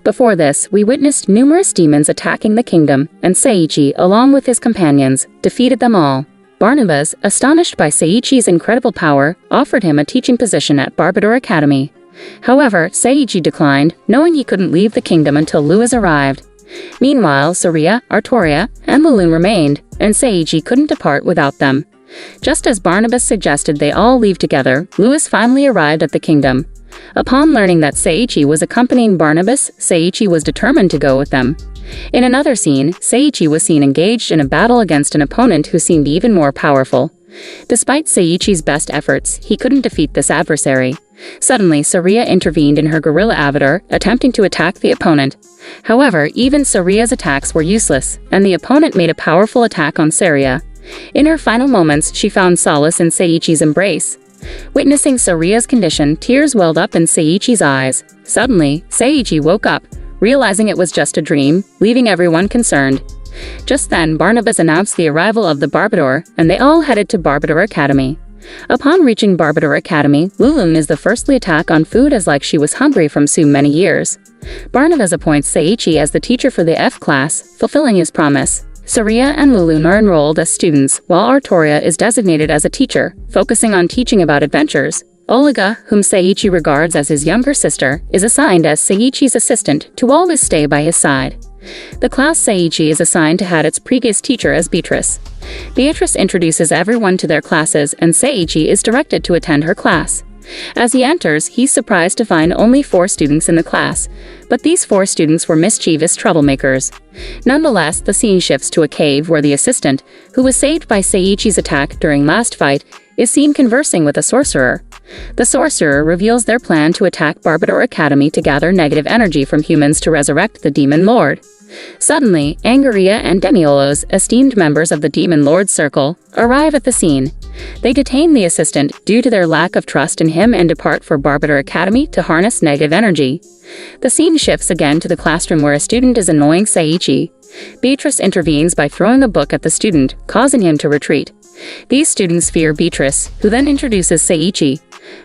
Before this, we witnessed numerous demons attacking the kingdom, and Seiichi, along with his companions, defeated them all. Barnabas, astonished by Seiichi's incredible power, offered him a teaching position at Barbador Academy. However, Seiichi declined, knowing he couldn't leave the kingdom until Louis arrived. Meanwhile, Saria, Artoria, and Lulun remained, and Seiichi couldn't depart without them. Just as Barnabas suggested they all leave together, Louis finally arrived at the kingdom. Upon learning that Seiichi was accompanying Barnabas, Seiichi was determined to go with them. In another scene, Seiichi was seen engaged in a battle against an opponent who seemed even more powerful. Despite Seiichi's best efforts, he couldn't defeat this adversary. Suddenly, Saria intervened in her gorilla avatar, attempting to attack the opponent. However, even Saria's attacks were useless, and the opponent made a powerful attack on Saria. In her final moments, she found solace in Seiichi's embrace. Witnessing Saria's condition, tears welled up in Seiichi's eyes. Suddenly, Seiichi woke up, realizing it was just a dream, leaving everyone concerned. Just then, Barnabas announced the arrival of the Barbador, and they all headed to Barbador Academy. Upon reaching Barbador Academy, Lulun is the firstly attack on food as like she was hungry from so many years. Barnabas appoints Seiichi as the teacher for the F class, fulfilling his promise. Saria and Lulun are enrolled as students, while Artoria is designated as a teacher, focusing on teaching about adventures. Olga, whom Seiichi regards as his younger sister, is assigned as Seiichi's assistant to always stay by his side. The class Seiichi is assigned to had its previous teacher as Beatrice. Beatrice introduces everyone to their classes, and Seiichi is directed to attend her class. As he enters, he's surprised to find only 4 students in the class, but these 4 students were mischievous troublemakers. Nonetheless, the scene shifts to a cave where the assistant, who was saved by Seiichi's attack during last fight, is seen conversing with a sorcerer. The sorcerer reveals their plan to attack Barbador Academy to gather negative energy from humans to resurrect the Demon Lord. Suddenly, Angaria and Demiolos, esteemed members of the Demon Lord's circle, arrive at the scene. They detain the assistant due to their lack of trust in him and depart for Barbador Academy to harness negative energy. The scene shifts again to the classroom where a student is annoying Seiichi. Beatrice intervenes by throwing a book at the student, causing him to retreat. These students fear Beatrice, who then introduces Seiichi.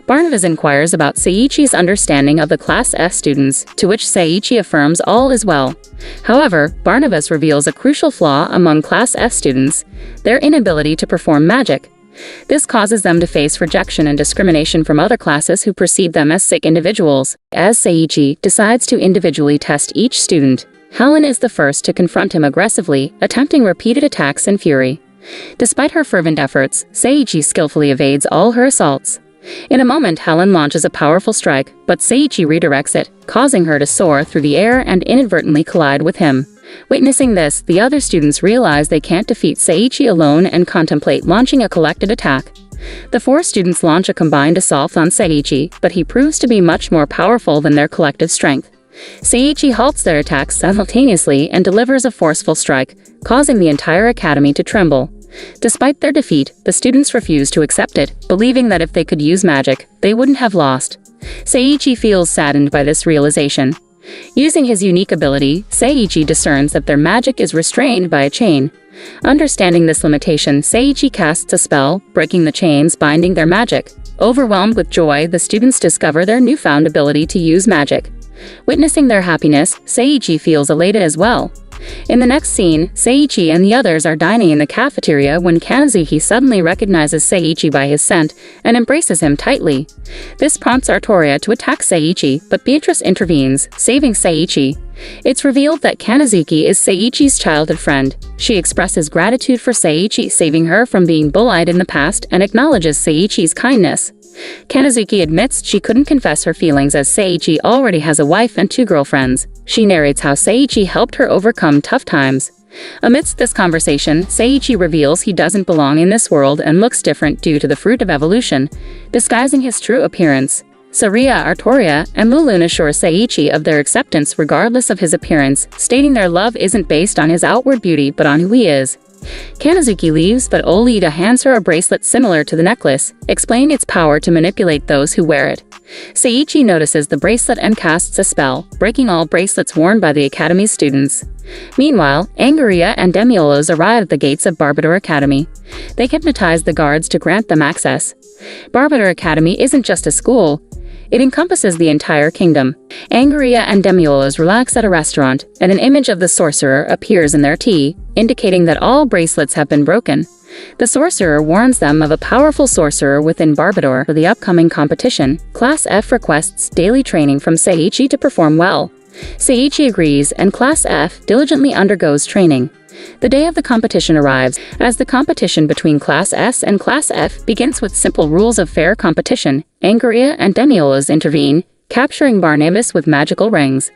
Barnabas inquires about Seiichi's understanding of the Class F students, to which Seiichi affirms all is well. However, Barnabas reveals a crucial flaw among Class F students: their inability to perform magic. This causes them to face rejection and discrimination from other classes who perceive them as sick individuals. As Seiichi decides to individually test each student, Helen is the first to confront him aggressively, attempting repeated attacks in fury. Despite her fervent efforts, Seiichi skillfully evades all her assaults. In a moment, Helen launches a powerful strike, but Seiichi redirects it, causing her to soar through the air and inadvertently collide with him. Witnessing this, the other students realize they can't defeat Seiichi alone and contemplate launching a collected attack. The 4 students launch a combined assault on Seiichi, but he proves to be much more powerful than their collective strength. Seiichi halts their attacks simultaneously and delivers a forceful strike, causing the entire academy to tremble. Despite their defeat, the students refuse to accept it, believing that if they could use magic, they wouldn't have lost. Seiichi feels saddened by this realization. Using his unique ability, Seiichi discerns that their magic is restrained by a chain. Understanding this limitation, Seiichi casts a spell, breaking the chains binding their magic. Overwhelmed with joy, the students discover their newfound ability to use magic. Witnessing their happiness, Seiichi feels elated as well. In the next scene, Seiichi and the others are dining in the cafeteria when Kanazuki suddenly recognizes Seiichi by his scent and embraces him tightly. This prompts Artoria to attack Seiichi, but Beatrice intervenes, saving Seiichi. It's revealed that Kanazuki is Seiichi's childhood friend. She expresses gratitude for Seiichi saving her from being bullied in the past and acknowledges Seiichi's kindness. Kanazuki admits she couldn't confess her feelings as Seiichi already has a wife and 2 girlfriends. She narrates how Seiichi helped her overcome tough times. Amidst this conversation, Seiichi reveals he doesn't belong in this world and looks different due to the fruit of evolution, disguising his true appearance. Saria, Artoria, and Lulun assure Seiichi of their acceptance regardless of his appearance, stating their love isn't based on his outward beauty but on who he is. Kanazuki leaves, but Olida hands her a bracelet similar to the necklace, explaining its power to manipulate those who wear it. Seiichi notices the bracelet and casts a spell, breaking all bracelets worn by the Academy's students. Meanwhile, Angaria and Demiolos arrive at the gates of Barbador Academy. They hypnotize the guards to grant them access. Barbador Academy isn't just a school. It encompasses the entire kingdom. Angeria and Demiolus relax at a restaurant, and an image of the sorcerer appears in their tea, indicating that all bracelets have been broken. The sorcerer warns them of a powerful sorcerer within Barbador for the upcoming competition. Class F requests daily training from Seiichi to perform well. Seiichi agrees, and Class F diligently undergoes training. The day of the competition arrives, as the competition between Class S and Class F begins with simple rules of fair competition. Angeria and Demiolus intervene, capturing Barnabas with magical rings.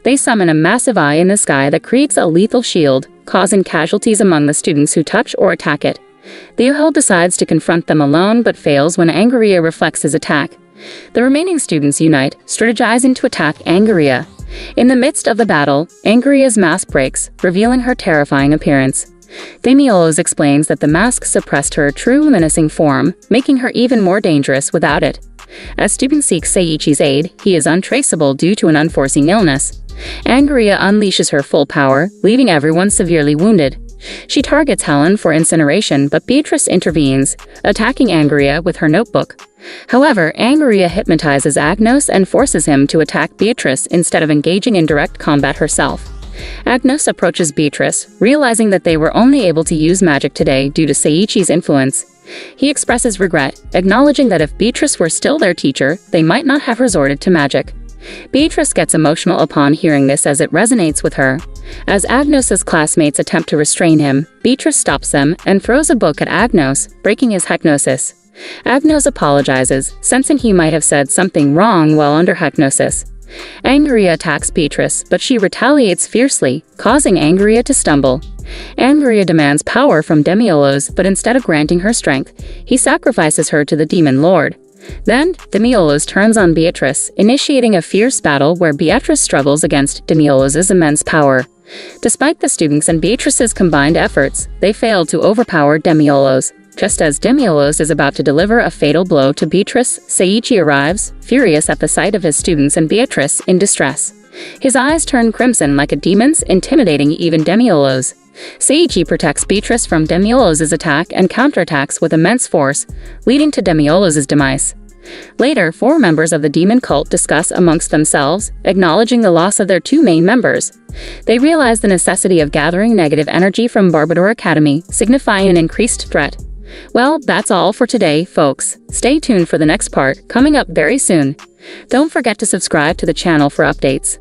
They summon a massive eye in the sky that creates a lethal shield, causing casualties among the students who touch or attack it. Theohel decides to confront them alone but fails when Angeria reflects his attack. The remaining students unite, strategizing to attack Angeria. In the midst of the battle, Angeria's mask breaks, revealing her terrifying appearance. Demiolus explains that the mask suppressed her true menacing form, making her even more dangerous without it. As students seek Seiichi's aid, he is untraceable due to an unforeseen illness. Angeria unleashes her full power, leaving everyone severely wounded. She targets Helen for incineration, but Beatrice intervenes, attacking Angeria with her notebook. However, Angeria hypnotizes Agnos and forces him to attack Beatrice instead of engaging in direct combat herself. Agnos approaches Beatrice, realizing that they were only able to use magic today due to Seiichi's influence. He expresses regret, acknowledging that if Beatrice were still their teacher, they might not have resorted to magic. Beatrice gets emotional upon hearing this as it resonates with her. As Agnos's classmates attempt to restrain him, Beatrice stops them and throws a book at Agnos, breaking his hypnosis. Agnos apologizes, sensing he might have said something wrong while under hypnosis. Angeria attacks Beatrice, but she retaliates fiercely, causing Angeria to stumble. Angeria demands power from Demiolus, but instead of granting her strength, he sacrifices her to the demon lord. Then, Demiolus turns on Beatrice, initiating a fierce battle where Beatrice struggles against Demiolus's immense power. Despite the students' and Beatrice's combined efforts, they fail to overpower Demiolus. Just as Demiolus is about to deliver a fatal blow to Beatrice, Seiichi arrives, furious at the sight of his students and Beatrice in distress. His eyes turn crimson like a demon's, intimidating even Demiolus. Seiichi protects Beatrice from Demiolus's attack and counterattacks with immense force, leading to Demiolus's demise. Later, 4 members of the demon cult discuss amongst themselves, acknowledging the loss of their 2 main members. They realize the necessity of gathering negative energy from Barbador Academy, signifying an increased threat. Well, that's all for today, folks. Stay tuned for the next part, coming up very soon. Don't forget to subscribe to the channel for updates.